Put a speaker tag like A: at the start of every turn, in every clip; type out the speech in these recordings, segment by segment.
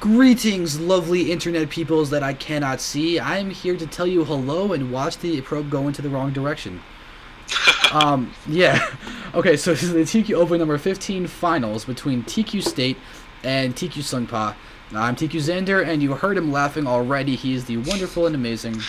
A: Greetings, lovely internet peoples that I cannot see. I am here to tell you hello and watch the probe go into the wrong direction. Yeah. Okay, so this is the TQ Open number 15 finals between tQState and tQSungpa. I'm tQXander, and you heard him laughing already. He is the wonderful and amazing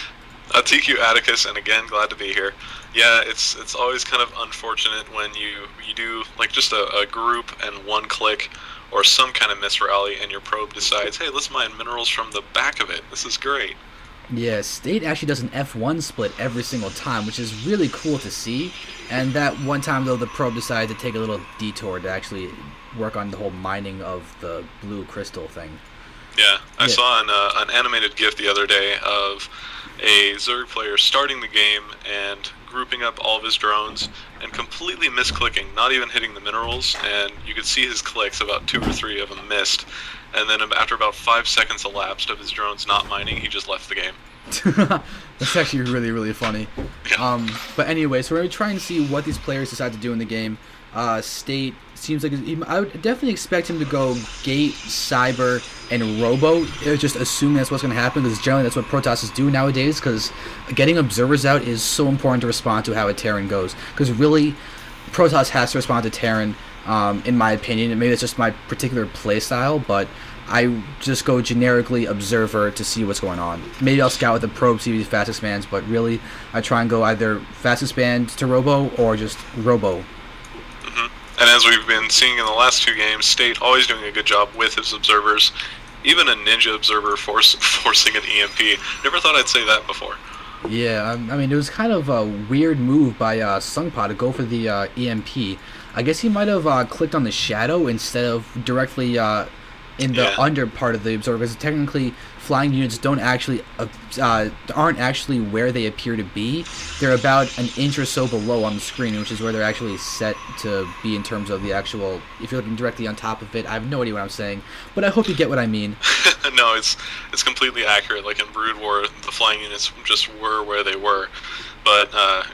B: TQ Atticus, and again, glad to be here. Yeah, it's always kind of unfortunate when you do like just a group and one click or some kind of misrally, and your probe decides, hey, let's mine minerals from the back of it. This is great.
A: Yeah, State actually does an F1 split every single time, which is really cool to see. And that one time, though, the probe decided to take a little detour to actually work on the whole mining of the blue crystal thing.
B: Yeah, I saw an animated GIF the other day of a Zerg player starting the game and grouping up all of his drones and completely misclicking, not even hitting the minerals, and you could see his clicks, about 2 or 3 of them missed, and then after about 5 seconds elapsed of his drones not mining, he just left the game.
A: That's actually really, really funny.
B: Yeah.
A: But anyway, so we're going to try and see what these players decide to do in the game. State seems like I would definitely expect him to go Gate, Cyber, and Robo. Just assuming that's what's going to happen, because generally that's what Protosses do nowadays, because getting observers out is so important to respond to how a Terran goes. Because really, Protoss has to respond to Terran, in my opinion. And maybe that's just my particular playstyle, but I just go generically Observer to see what's going on. Maybe I'll scout with the probe, see if he fast expands, but really I try and go either fast expand to Robo or just Robo.
B: And as we've been seeing in the last 2 games, State always doing a good job with his observers. Even a ninja observer forcing an EMP. Never thought I'd say that before.
A: Yeah, I mean, it was kind of a weird move by Sungpa to go for the EMP. I guess he might have clicked on the shadow instead of directly in the under part of the observer, because technically flying units aren't actually where they appear to be. They're about an inch or so below on the screen, which is where they're actually set to be in terms of the actual, if you're looking directly on top of it. I have no idea what I'm saying, but I hope you get what I mean.
B: No, it's completely accurate. Like in Broodwar, the flying units just were where they were. But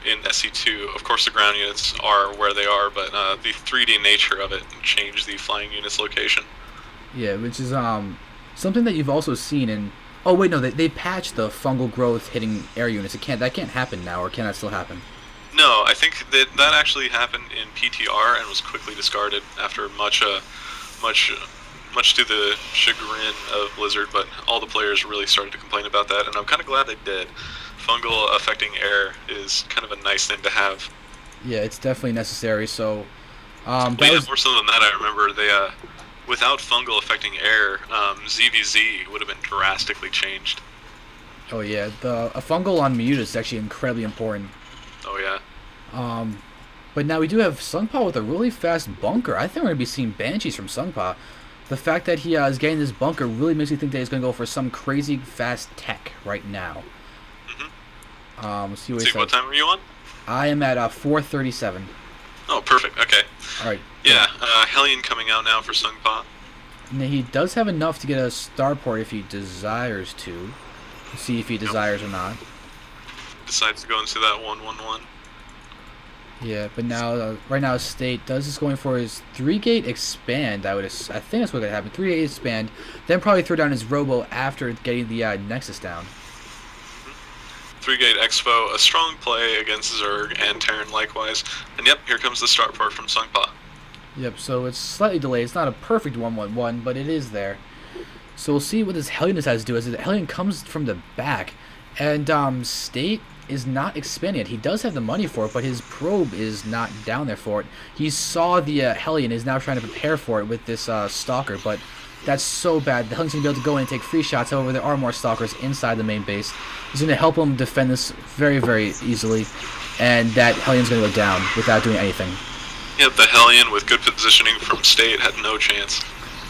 B: in SC2, of course the ground units are where they are, but the 3D nature of it changed the flying unit's location.
A: Yeah, which is something that you've also seen in... Oh, wait, no, they patched the fungal growth hitting air units. That can't happen now, or can that still happen?
B: No, I think that actually happened in PTR and was quickly discarded after much to the chagrin of Blizzard, but all the players really started to complain about that, and I'm kind of glad they did. Fungal affecting air is kind of a nice thing to have.
A: Yeah, it's definitely necessary, so...
B: More so than that, I remember they... without fungal affecting air, ZVZ would have been drastically changed.
A: Oh yeah, a fungal on Muta is actually incredibly important.
B: Oh yeah.
A: But now we do have Sungpa with a really fast bunker. I think we're going to be seeing Banshees from Sungpa. The fact that he is getting this bunker really makes me think that he's going to go for some crazy fast tech right now. Let's see
B: what time are you on?
A: I am at 4:37.
B: Oh, perfect. Okay.
A: All right.
B: Yeah, Hellion coming out now for Sungpa.
A: Now he does have enough to get a starport if he desires to. Let's see if he desires or not.
B: Decides to go into that 1-1-1.
A: Yeah, but now, right now, State is going for his 3-gate expand. I think that's what gonna happen. 3-gate expand, then probably throw down his Robo after getting the Nexus down.
B: 3-gate Expo, a strong play against Zerg and Terran likewise. And yep, here comes the start part from Sungpa.
A: Yep, so it's slightly delayed. It's not a perfect 1-1-1, but it is there. So we'll see what this Hellion decides to do, as the Hellion comes from the back. And State is not expanding it. He does have the money for it, but his probe is not down there for it. He saw the Hellion, is now trying to prepare for it with this Stalker, but that's so bad. The Hellion's going to be able to go in and take free shots. However, there are more Stalkers inside the main base. He's going to help him defend this very, very easily. And that Hellion's going to go down without doing anything.
B: Yep, the Hellion with good positioning from State had no chance.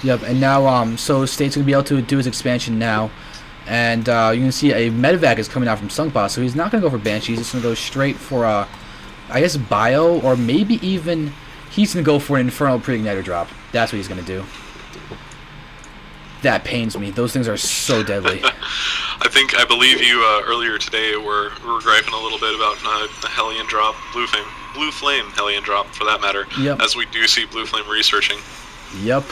A: Yep, and now so State's going to be able to do his expansion now. And you can see a Medevac is coming out from Sungpa, so he's not going to go for Banshees. He's going to go straight for, I guess, Bio, or maybe even he's going to go for an Infernal Pre-Igniter drop. That's what he's going to do. That pains me. Those things are so deadly.
B: I believe you earlier today were griping a little bit about the Hellion drop, Blue Flame Hellion drop, for that matter.
A: Yep.
B: As we do see Blue Flame researching.
A: Yep.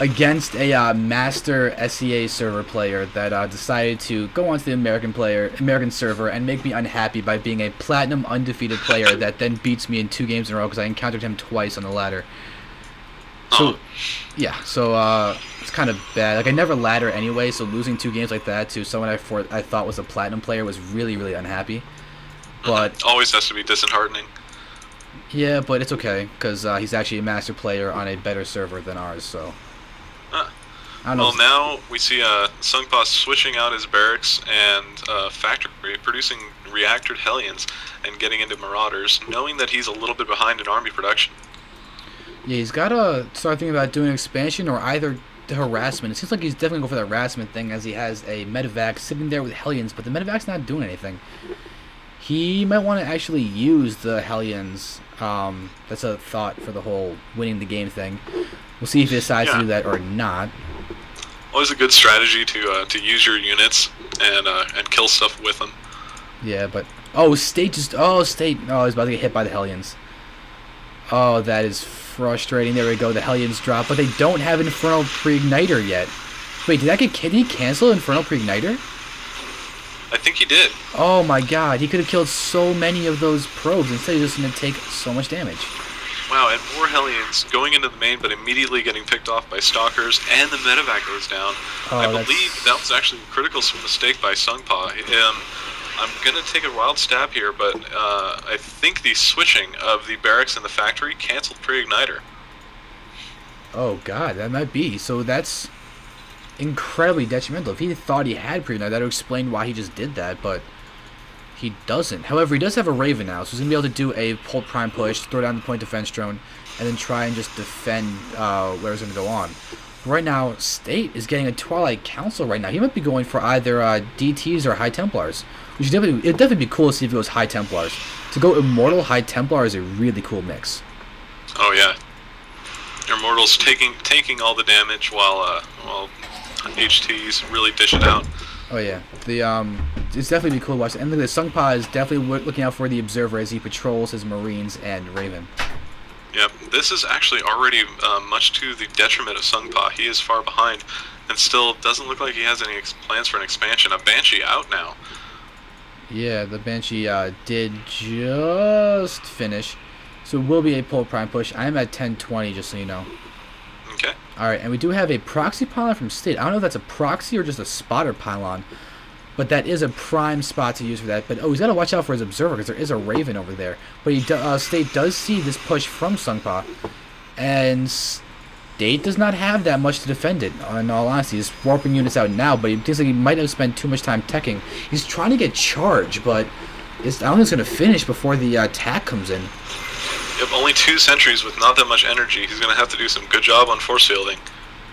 A: against a master SEA server player that decided to go onto the American server and make me unhappy by being a platinum undefeated player that then beats me in 2 games in a row because I encountered him twice on the ladder. So, yeah, so it's kind of bad. Like, I never ladder anyway, so losing 2 games like that to someone I thought was a platinum player was really, really unhappy. But
B: always has to be disheartening.
A: Yeah, but it's okay because he's actually a master player on a better server than ours. So. I don't know.
B: Well, now we see Sungpa switching out his barracks and factory, producing reactored Hellions and getting into Marauders, knowing that he's a little bit behind in army production.
A: Yeah, he's got to start thinking about doing expansion or either the harassment. It seems like he's definitely going for the harassment thing as he has a medevac sitting there with Hellions, but the medevac's not doing anything. He might want to actually use the Hellions. That's a thought for the whole winning the game thing. We'll see if he decides to do that or not.
B: Always a good strategy to use your units and kill stuff with them.
A: Yeah, but State. He's about to get hit by the Hellions. Oh, that is frustrating. There we go. The Hellions drop, but they don't have Infernal Pre-Igniter yet. Wait, did he cancel Infernal Pre-Igniter?
B: I think he did.
A: Oh my God, he could have killed so many of those probes. Instead, he's just going to take so much damage.
B: Wow, and more Hellions going into the main, but immediately getting picked off by Stalkers, and the medevac goes down. I believe that was actually a critical mistake by Sungpa. I'm going to take a wild stab here, but I think the switching of the barracks and the factory canceled Pre-Igniter.
A: Oh God, that might be. So that's incredibly detrimental. If he thought he had Pre-Igniter, that would explain why he just did that, but he doesn't. However, he does have a Raven now, so he's going to be able to do a Pult Prime push, throw down the point defense drone, and then try and just defend where he's going to go on. Right now, State is getting a Twilight Council right now. He might be going for either DTs or High Templars. Which it'd definitely be cool to see if it goes High Templars. To go Immortal High Templar is a really cool mix.
B: Oh yeah, Immortals taking all the damage while HTs really dish it out.
A: Oh yeah, it's definitely be cool to watch. And look at this, Sungpa is definitely looking out for the Observer as he patrols his Marines and Raven.
B: Yep, this is actually already much to the detriment of Sungpa. He is far behind, and still doesn't look like he has any plans for an expansion. A Banshee out now.
A: Yeah, the Banshee did just finish, so it will be a Pult Prime push. I'm at 1020, just so you know.
B: Okay.
A: Alright, and we do have a proxy pylon from State. I don't know if that's a proxy or just a spotter pylon, but that is a prime spot to use for that. But he's got to watch out for his Observer because there is a Raven over there. But State does see this push from Sungpa, and State does not have that much to defend it, in all honesty. He's warping units out now, but he thinks like he might have spent too much time teching. He's trying to get charged, but I don't think it's going to finish before the attack comes in.
B: Yep, only 2 sentries with not that much energy. He's going to have to do some good job on force fielding.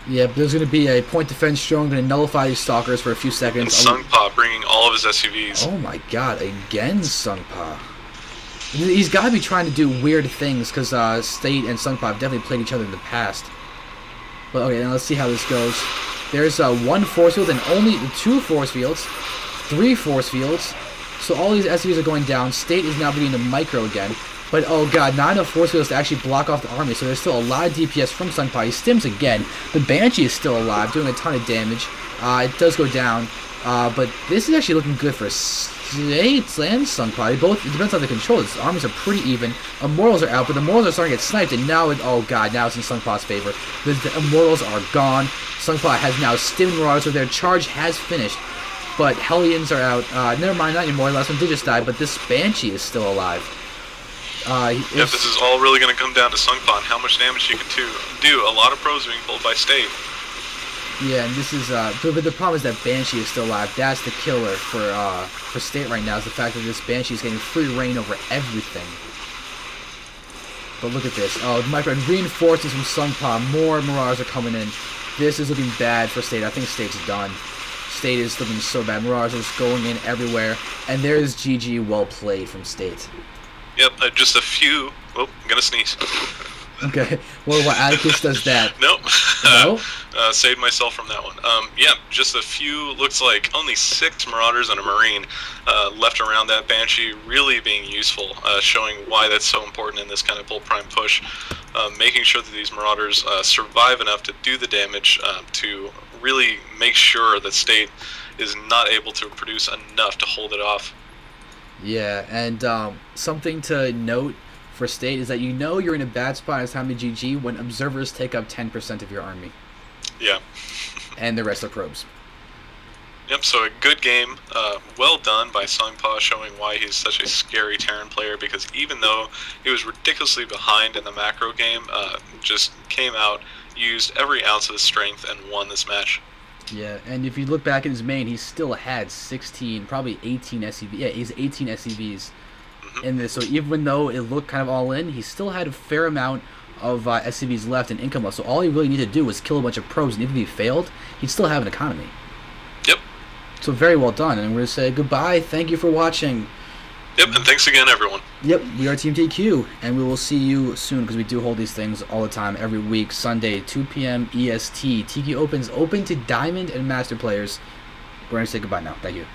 A: Yeah, but there's going to be a point defense drone going to nullify these Stalkers for a few seconds.
B: And Sungpa bringing all of his SUVs.
A: Oh my God, again Sungpa. He's got to be trying to do weird things because State and Sungpa have definitely played each other in the past. But okay, now let's see how this goes. There's 1 force field and only 2 force fields, 3 force fields. So all these SUVs are going down. State is now beginning to micro again. But oh God, not enough force fields to actually block off the army. So there's still a lot of DPS from Sungpa. He stims again. The Banshee is still alive, doing a ton of damage. It does go down. But this is actually looking good for State and Sungpa. It depends on the control. The armies are pretty even. Immortals are out, but the Immortals are starting to get sniped. And now, oh God, now it's in Sungpa's favor. The Immortals are gone. Sungpa has now stimmed Marauders, so their charge has finished. But Hellions are out. Never mind, not anymore. The last one did just die, but this Banshee is still alive.
B: Yep, this is all really going to come down to Sungpa and how much damage he can do. A lot of pros being pulled by State.
A: Yeah, and this is but the problem is that Banshee is still alive. That's the killer for State right now, is the fact that this Banshee is getting free reign over everything. But look at this. Oh, my friend, reinforcements from Sungpa. More Marauders are coming in. This is looking bad for State. I think State's done. State is looking so bad. Marauders are just going in everywhere. And there's GG, well played from State.
B: Yep, just a few. Oh, I'm gonna sneeze.
A: Okay. Well, Atticus does that.
B: Nope.
A: No?
B: Saved myself from that one. Yeah, just a few, looks like only 6 Marauders and a Marine left around that Banshee, really being useful, showing why that's so important in this kind of Bull Prime push. Making sure that these Marauders survive enough to do the damage to really make sure that State is not able to produce enough to hold it off.
A: Yeah, and something to note for State is that you're in a bad spot as time to GG when observers take up 10% of your army.
B: Yeah.
A: And the rest are probes.
B: Yep, so a good game, well done by Sungpa, showing why he's such a scary Terran player, because even though he was ridiculously behind in the macro game, just came out, used every ounce of his strength, and won this match.
A: Yeah, and if you look back in his main, he still had 16, probably 18 SCVs. Yeah, he's 18 SCVs in this, so even though it looked kind of all in, he still had a fair amount of SCVs left and income left, so all he really needed to do was kill a bunch of probes, and even if he failed, he'd still have an economy.
B: Yep.
A: So very well done, and we're going to say goodbye, thank you for watching.
B: Yep, and thanks again, everyone.
A: Yep, we are Team TQ, and we will see you soon, because we do hold these things all the time, every week, Sunday, 2 p.m. EST. TQ Open's open to Diamond and Master players. We're going to say goodbye now. Thank you.